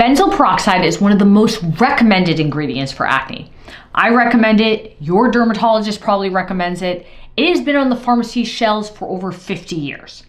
Benzoyl peroxide is one of the most recommended ingredients for acne. I recommend it, your dermatologist probably recommends it. It has been on the pharmacy shelves for over 50 years.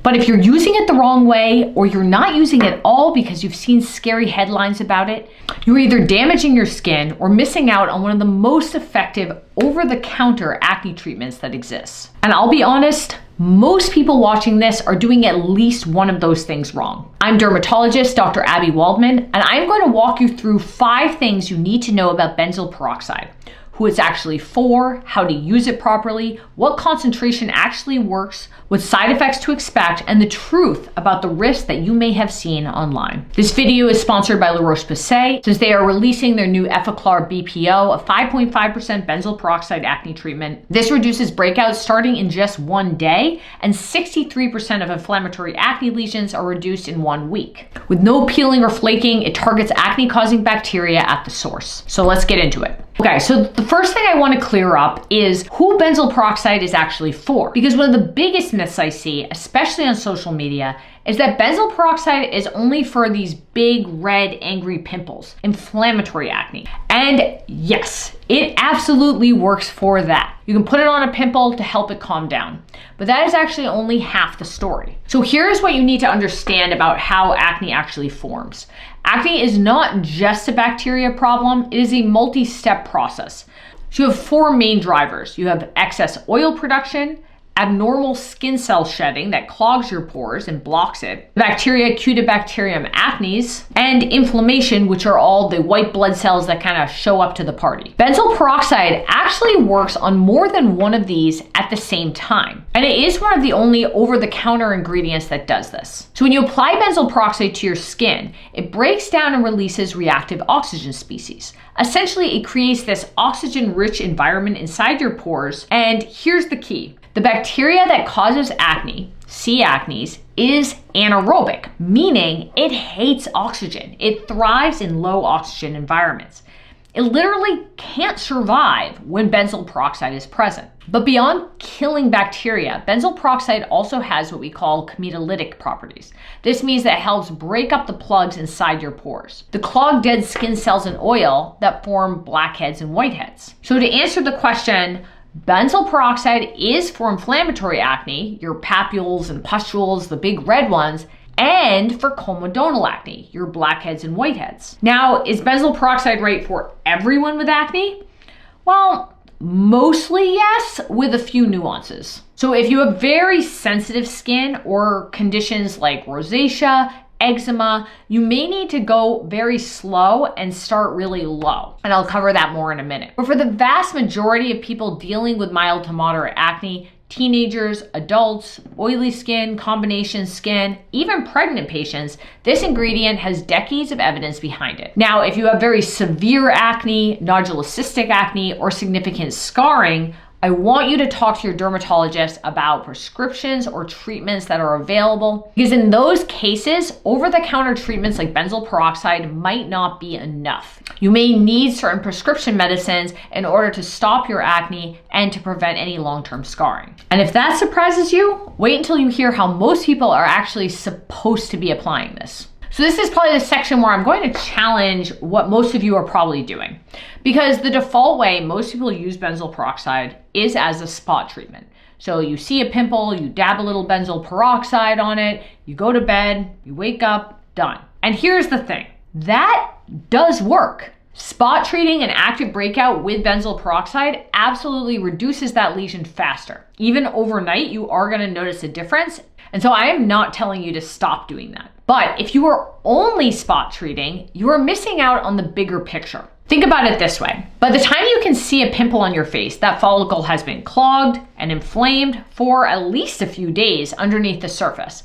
But if you're using it the wrong way, or you're not using it at all because you've seen scary headlines about it, you're either damaging your skin or missing out on one of the most effective over-the-counter acne treatments that exists. And I'll be honest, most people watching this are doing at least one of those things wrong. I'm dermatologist Dr. Abby Waldman, and I'm going to walk you through 5 things you need to know about benzoyl peroxide. Who it's actually for, how to use it properly, what concentration actually works, what side effects to expect, and the truth about the risks that you may have seen online. This video is sponsored by Roche Posay, since they are releasing their new Effaclar BPO, a 5.5% benzoyl peroxide acne treatment. This reduces breakouts starting in just 1 day, and 63% of inflammatory acne lesions are reduced in 1 week. With no peeling or flaking, it targets acne-causing bacteria at the source. So let's get into it. Okay, so the first thing I want to clear up is who benzoyl peroxide is actually for. Because one of the biggest myths I see, especially on social media, is that benzoyl peroxide is only for these big, red, angry pimples, inflammatory acne. And yes, it absolutely works for that. You can put it on a pimple to help it calm down. But that is actually only half the story. So here's what you need to understand about how acne actually forms. Acne is not just a bacteria problem, it is a multi-step process. So you have 4 main drivers. You have excess oil production, abnormal skin cell shedding that clogs your pores and blocks it, bacteria Cutibacterium acnes, and inflammation, which are all the white blood cells that kind of show up to the party. Benzoyl peroxide actually works on more than one of these at the same time, and it is one of the only over-the-counter ingredients that does this. So when you apply benzoyl peroxide to your skin, it breaks down and releases reactive oxygen species. Essentially, it creates this oxygen-rich environment inside your pores, and here's the key. The bacteria that causes acne, C. acnes, is anaerobic, meaning it hates oxygen. It thrives in low oxygen environments. It literally can't survive when benzoyl peroxide is present. But beyond killing bacteria, benzoyl peroxide also has what we call comedolatic properties. This means that it helps break up the plugs inside your pores, the clogged dead skin cells and oil that form blackheads and whiteheads. So to answer the question, benzoyl peroxide is for inflammatory acne, your papules and pustules, the big red ones, and for comedonal acne, your blackheads and whiteheads. Now, is benzoyl peroxide right for everyone with acne? Well, mostly yes, with a few nuances. So if you have very sensitive skin or conditions like rosacea, eczema, you may need to go very slow and start really low. And I'll cover that more in a minute. But for the vast majority of people dealing with mild to moderate acne, teenagers, adults, oily skin, combination skin, even pregnant patients, this ingredient has decades of evidence behind it. Now, if you have very severe acne, nodulocystic acne, or significant scarring, I want you to talk to your dermatologist about prescriptions or treatments that are available, because in those cases, over-the-counter treatments like benzoyl peroxide might not be enough. You may need certain prescription medicines in order to stop your acne and to prevent any long-term scarring. And if that surprises you, wait until you hear how most people are actually supposed to be applying this. So this is probably the section where I'm going to challenge what most of you are probably doing. Because the default way most people use benzoyl peroxide is as a spot treatment. So you see a pimple, you dab a little benzoyl peroxide on it, you go to bed, you wake up, done. And here's the thing, that does work. Spot treating an active breakout with benzoyl peroxide absolutely reduces that lesion faster. Even overnight, you are going to notice a difference. And so I am not telling you to stop doing that. But if you are only spot treating, you are missing out on the bigger picture. Think about it this way. By the time you can see a pimple on your face, that follicle has been clogged and inflamed for at least a few days underneath the surface.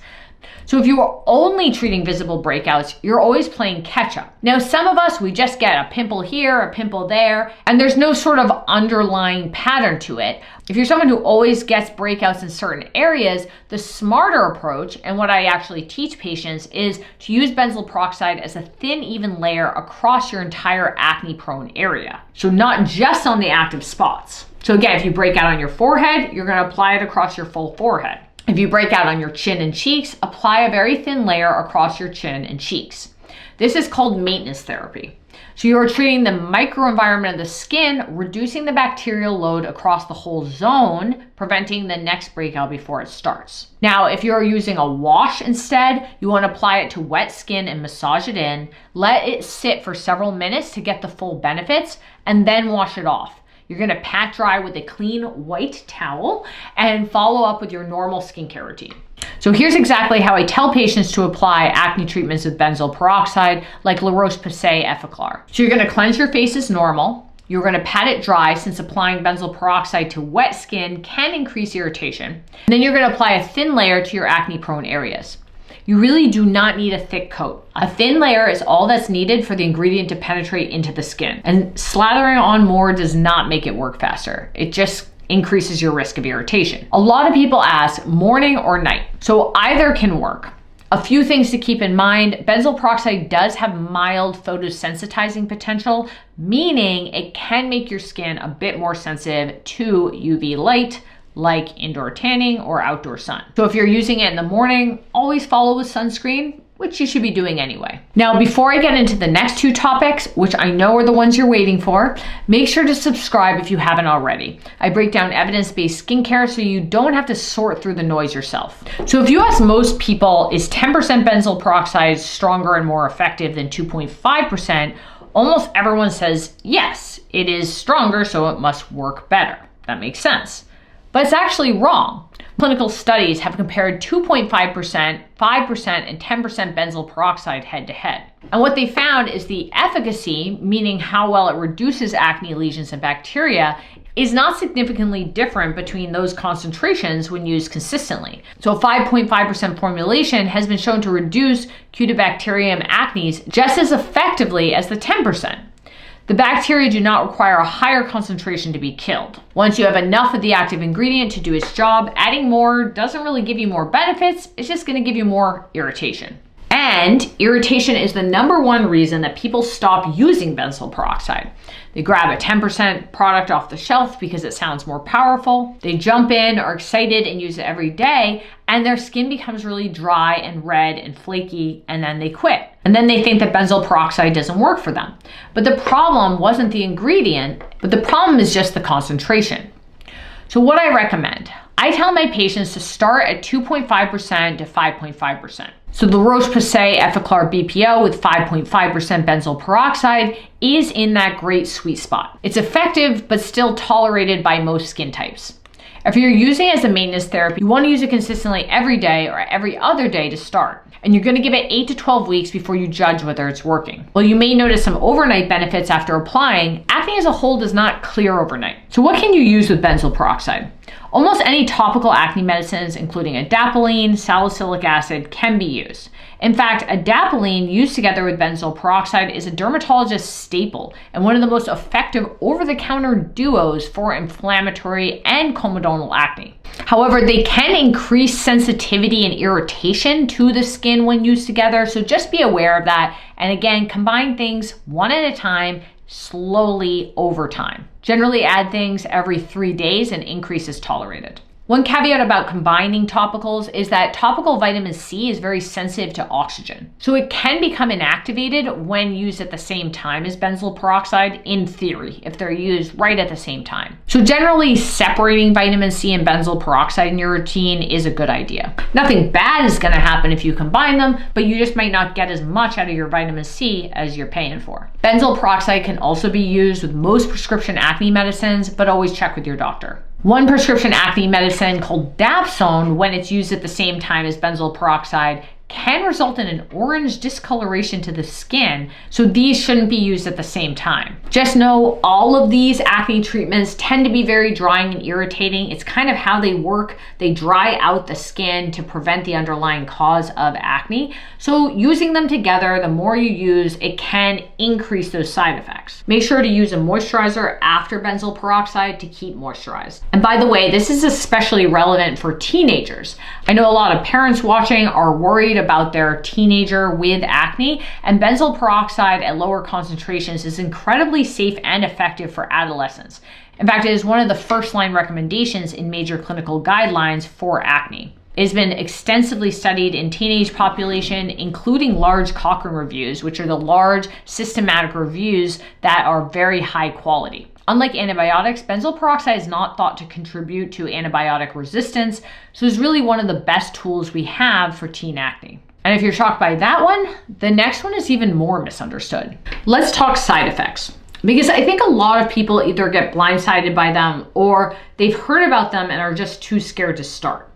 So if you are only treating visible breakouts, you're always playing catch up. Now, some of us, we just get a pimple here, a pimple there, and there's no sort of underlying pattern to it. If you're someone who always gets breakouts in certain areas, the smarter approach, and what I actually teach patients, is to use benzoyl peroxide as a thin, even layer across your entire acne-prone area. So not just on the active spots. So again, if you break out on your forehead, you're gonna apply it across your full forehead. If you break out on your chin and cheeks, apply a very thin layer across your chin and cheeks. This is called maintenance therapy. So you're treating the microenvironment of the skin, reducing the bacterial load across the whole zone, preventing the next breakout before it starts. Now, if you're using a wash instead, you want to apply it to wet skin and massage it in. Let it sit for several minutes to get the full benefits, and then wash it off. You're going to pat dry with a clean white towel and follow up with your normal skincare routine. So here's exactly how I tell patients to apply acne treatments with benzoyl peroxide, like Roche Posay Effaclar. So you're going to cleanse your face as normal. You're going to pat it dry, since applying benzoyl peroxide to wet skin can increase irritation. And then you're going to apply a thin layer to your acne-prone areas. You really do not need a thick coat. A thin layer is all that's needed for the ingredient to penetrate into the skin. And slathering on more does not make it work faster. It just increases your risk of irritation. A lot of people ask morning or night. So either can work. A few things to keep in mind: benzoyl peroxide does have mild photosensitizing potential, meaning it can make your skin a bit more sensitive to UV light, like indoor tanning or outdoor sun. So if you're using it in the morning, always follow with sunscreen, which you should be doing anyway. Now, before I get into the next two topics, which I know are the ones you're waiting for, make sure to subscribe if you haven't already. I break down evidence-based skincare so you don't have to sort through the noise yourself. So if you ask most people, is 10% benzoyl peroxide stronger and more effective than 2.5%? Almost everyone says yes, it is stronger, so it must work better. That makes sense. But it's actually wrong. Clinical studies have compared 2.5%, 5%, and 10% benzoyl peroxide head to head. And what they found is the efficacy, meaning how well it reduces acne lesions and bacteria, is not significantly different between those concentrations when used consistently. So a 5.5% formulation has been shown to reduce Cutibacterium acnes just as effectively as the 10%. The bacteria do not require a higher concentration to be killed. Once you have enough of the active ingredient to do its job, adding more doesn't really give you more benefits, it's just going to give you more irritation. And irritation is the #1 reason that people stop using benzoyl peroxide. They grab a 10% product off the shelf because it sounds more powerful. They jump in, are excited, and use it every day, and their skin becomes really dry and red and flaky, and then they quit. And then they think that benzoyl peroxide doesn't work for them. But the problem wasn't the ingredient, but the problem is just the concentration. So what I recommend, I tell my patients to start at 2.5% to 5.5%. So the Roche Posay Effaclar BPO with 5.5% benzoyl peroxide is in that great sweet spot. It's effective, but still tolerated by most skin types. If you're using it as a maintenance therapy, you want to use it consistently every day or every other day to start. And you're going to give it 8 to 12 weeks before you judge whether it's working. While you may notice some overnight benefits after applying, acne as a whole does not clear overnight. So what can you use with benzoyl peroxide? Almost any topical acne medicines, including adapalene, salicylic acid, can be used. In fact, adapalene used together with benzoyl peroxide is a dermatologist staple and one of the most effective over-the-counter duos for inflammatory and comedonal acne. However, they can increase sensitivity and irritation to the skin when used together, so just be aware of that. And again, combine things one at a time, slowly over time. Generally add things every 3 days and increase is tolerated. One caveat about combining topicals is that topical vitamin C is very sensitive to oxygen. So it can become inactivated when used at the same time as benzoyl peroxide, in theory, if they're used right at the same time. So generally separating vitamin C and benzoyl peroxide in your routine is a good idea. Nothing bad is gonna happen if you combine them, but you just might not get as much out of your vitamin C as you're paying for. Benzoyl peroxide can also be used with most prescription acne medicines, but always check with your doctor. One prescription acne medicine called Dapsone, when it's used at the same time as benzoyl peroxide, can result in an orange discoloration to the skin, so these shouldn't be used at the same time. Just know all of these acne treatments tend to be very drying and irritating. It's kind of how they work. They dry out the skin to prevent the underlying cause of acne. So using them together, the more you use, it can increase those side effects. Make sure to use a moisturizer after benzoyl peroxide to keep moisturized. And by the way, this is especially relevant for teenagers. I know a lot of parents watching are worried about their teenager with acne, and benzoyl peroxide at lower concentrations is incredibly safe and effective for adolescents. In fact, it is one of the first-line recommendations in major clinical guidelines for acne. It has been extensively studied in teenage population, including large Cochrane reviews, which are the large systematic reviews that are very high quality. Unlike antibiotics, benzoyl peroxide is not thought to contribute to antibiotic resistance, so it's really one of the best tools we have for teen acne. And if you're shocked by that one, the next one is even more misunderstood. Let's talk side effects, because I think a lot of people either get blindsided by them or they've heard about them and are just too scared to start.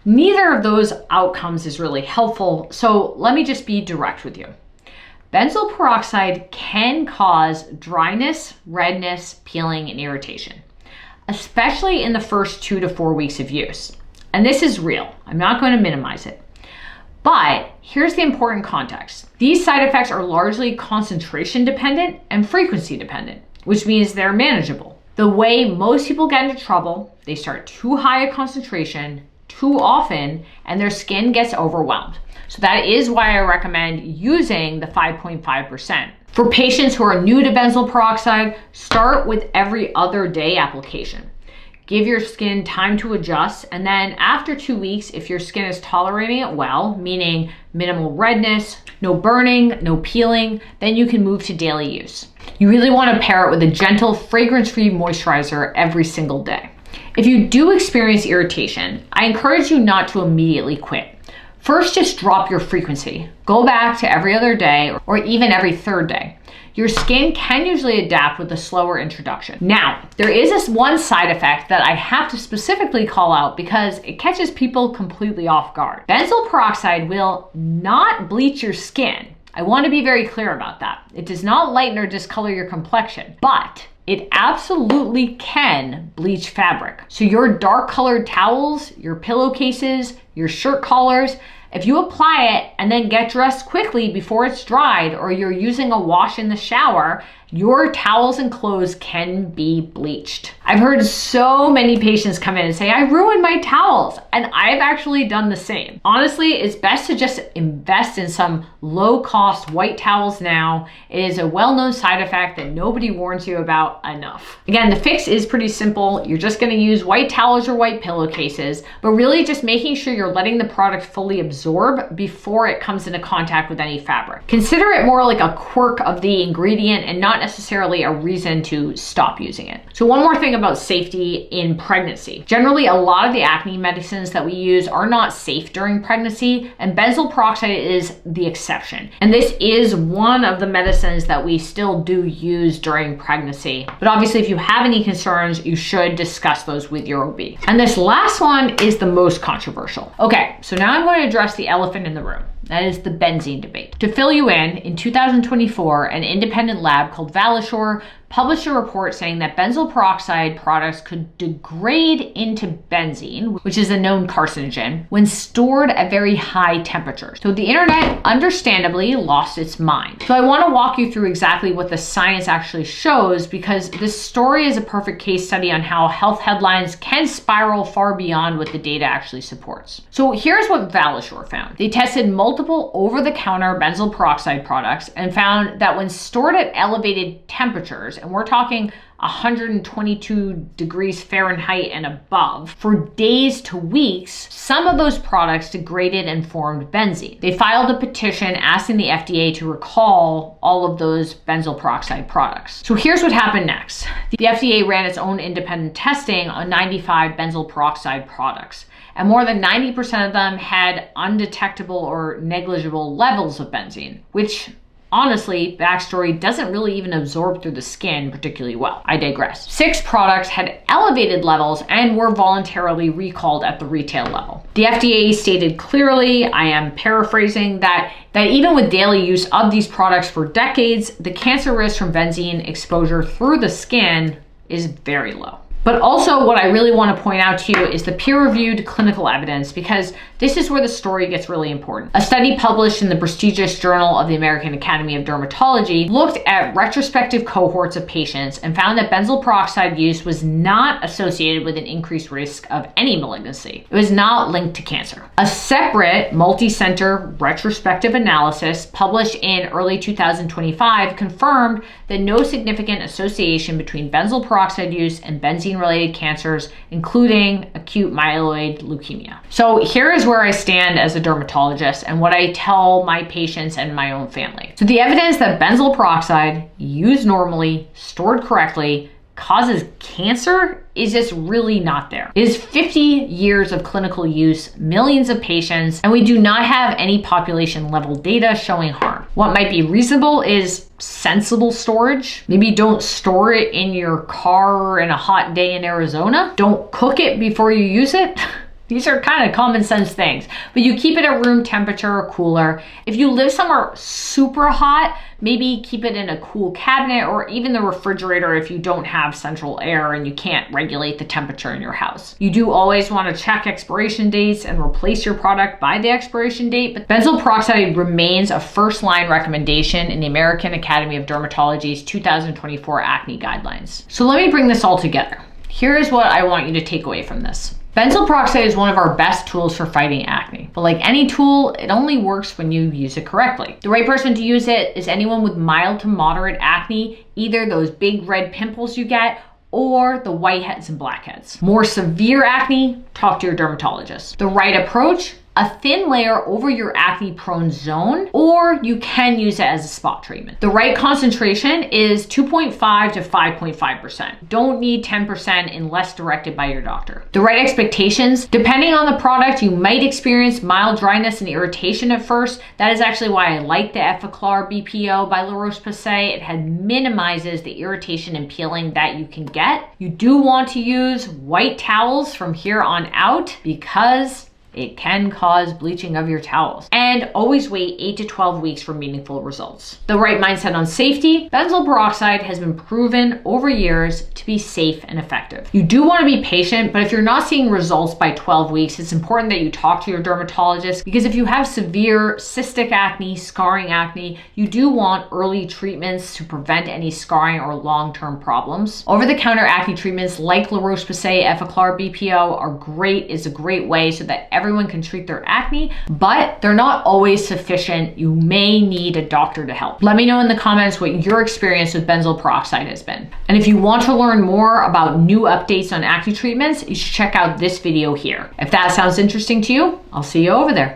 Neither of those outcomes is really helpful, so let me just be direct with you. Benzoyl peroxide can cause dryness, redness, peeling, and irritation, especially in the first 2 to 4 weeks of use. And this is real. I'm not going to minimize it. But here's the important context. These side effects are largely concentration dependent and frequency dependent, which means they're manageable. The way most people get into trouble, they start too high a concentration, too often, and their skin gets overwhelmed. So that is why I recommend using the 5.5%. For patients who are new to benzoyl peroxide, start with every other day application. Give your skin time to adjust, and then after 2 weeks, if your skin is tolerating it well, meaning minimal redness, no burning, no peeling, then you can move to daily use. You really want to pair it with a gentle, fragrance-free moisturizer every single day. If you do experience irritation, I encourage you not to immediately quit. First, just drop your frequency. Go back to every other day or even every third day. Your skin can usually adapt with a slower introduction. Now, there is this one side effect that I have to specifically call out because it catches people completely off guard. Benzoyl peroxide will not bleach your skin. I want to be very clear about that. It does not lighten or discolor your complexion, but it absolutely can bleach fabric. So your dark colored towels, your pillowcases, your shirt collars, if you apply it and then get dressed quickly before it's dried, or you're using a wash in the shower, your towels and clothes can be bleached. I've heard so many patients come in and say, I ruined my towels, and I've actually done the same. Honestly, it's best to just invest in some low-cost white towels now. It is a well-known side effect that nobody warns you about enough. Again, the fix is pretty simple. You're just gonna use white towels or white pillowcases, but really just making sure you're letting the product fully absorb before it comes into contact with any fabric. Consider it more like a quirk of the ingredient and not necessarily a reason to stop using it. So one more thing about safety in pregnancy. Generally, a lot of the acne medicines that we use are not safe during pregnancy, and benzoyl peroxide is the exception. And this is one of the medicines that we still do use during pregnancy. But obviously, if you have any concerns, you should discuss those with your OB. And this last one is the most controversial. Okay, so now I'm going to address the elephant in the room. That is the benzene debate. To fill you in 2024, an independent lab called Valisure published a report saying that benzoyl peroxide products could degrade into benzene, which is a known carcinogen, when stored at very high temperatures. So the internet understandably lost its mind. So I want to walk you through exactly what the science actually shows, because this story is a perfect case study on how health headlines can spiral far beyond what the data actually supports. So here's what Valisure found. They tested multiple over-the-counter benzoyl peroxide products and found that when stored at elevated temperatures, and we're talking 122 degrees Fahrenheit and above, for days to weeks, some of those products degraded and formed benzene. They filed a petition asking the FDA to recall all of those benzoyl peroxide products. So here's what happened next. The FDA ran its own independent testing on 95 benzoyl peroxide products, and more than 90% of them had undetectable or negligible levels of benzene, which honestly, backstory, doesn't really even absorb through the skin particularly well. I digress. 6 products had elevated levels and were voluntarily recalled at the retail level. The FDA stated clearly, I am paraphrasing, that even with daily use of these products for decades, the cancer risk from benzene exposure through the skin is very low. But also what I really want to point out to you is the peer-reviewed clinical evidence, because this is where the story gets really important. A study published in the prestigious Journal of the American Academy of Dermatology looked at retrospective cohorts of patients and found that benzoyl peroxide use was not associated with an increased risk of any malignancy. It was not linked to cancer. A separate multi-center retrospective analysis published in early 2025 confirmed that no significant association between benzoyl peroxide use and benzene vaccine-related cancers, including acute myeloid leukemia. So here is where I stand as a dermatologist and what I tell my patients and my own family. So the evidence that benzoyl peroxide, used normally, stored correctly, causes cancer is just really not there. It is 50 years of clinical use, millions of patients, and we do not have any population level data showing harm. What might be reasonable is sensible storage. Maybe don't store it in your car in a hot day in Arizona. Don't cook it before you use it. These are kind of common sense things, but you keep it at room temperature or cooler. If you live somewhere super hot, maybe keep it in a cool cabinet or even the refrigerator if you don't have central air and you can't regulate the temperature in your house. You do always want to check expiration dates and replace your product by the expiration date, but benzoyl peroxide remains a first-line recommendation in the American Academy of Dermatology's 2024 acne guidelines. So let me bring this all together. Here is what I want you to take away from this. Benzoyl peroxide is one of our best tools for fighting acne, but like any tool, it only works when you use it correctly. The right person to use it is anyone with mild to moderate acne, either those big red pimples you get or the whiteheads and blackheads. More severe acne, talk to your dermatologist. The right approach, a thin layer over your acne prone zone, or you can use it as a spot treatment. The right concentration is 2.5 to 5.5%. Don't need 10% unless directed by your doctor. The right expectations, depending on the product, you might experience mild dryness and irritation at first. That is actually why I like the Effaclar BPO by Roche Posay. It minimizes the irritation and peeling that you can get. You do want to use white towels from here on out because it can cause bleaching of your towels. And always wait 8 to 12 weeks for meaningful results. The right mindset on safety, benzoyl peroxide has been proven over years to be safe and effective. You do want to be patient, but if you're not seeing results by 12 weeks, it's important that you talk to your dermatologist, because if you have severe cystic acne, scarring acne, you do want early treatments to prevent any scarring or long-term problems. Over-the-counter acne treatments like Roche Posay Effaclar BPO is a great way so that everyone can treat their acne, but they're not always sufficient. You may need a doctor to help. Let me know in the comments what your experience with benzoyl peroxide has been. And if you want to learn more about new updates on acne treatments, you should check out this video here. If that sounds interesting to you, I'll see you over there.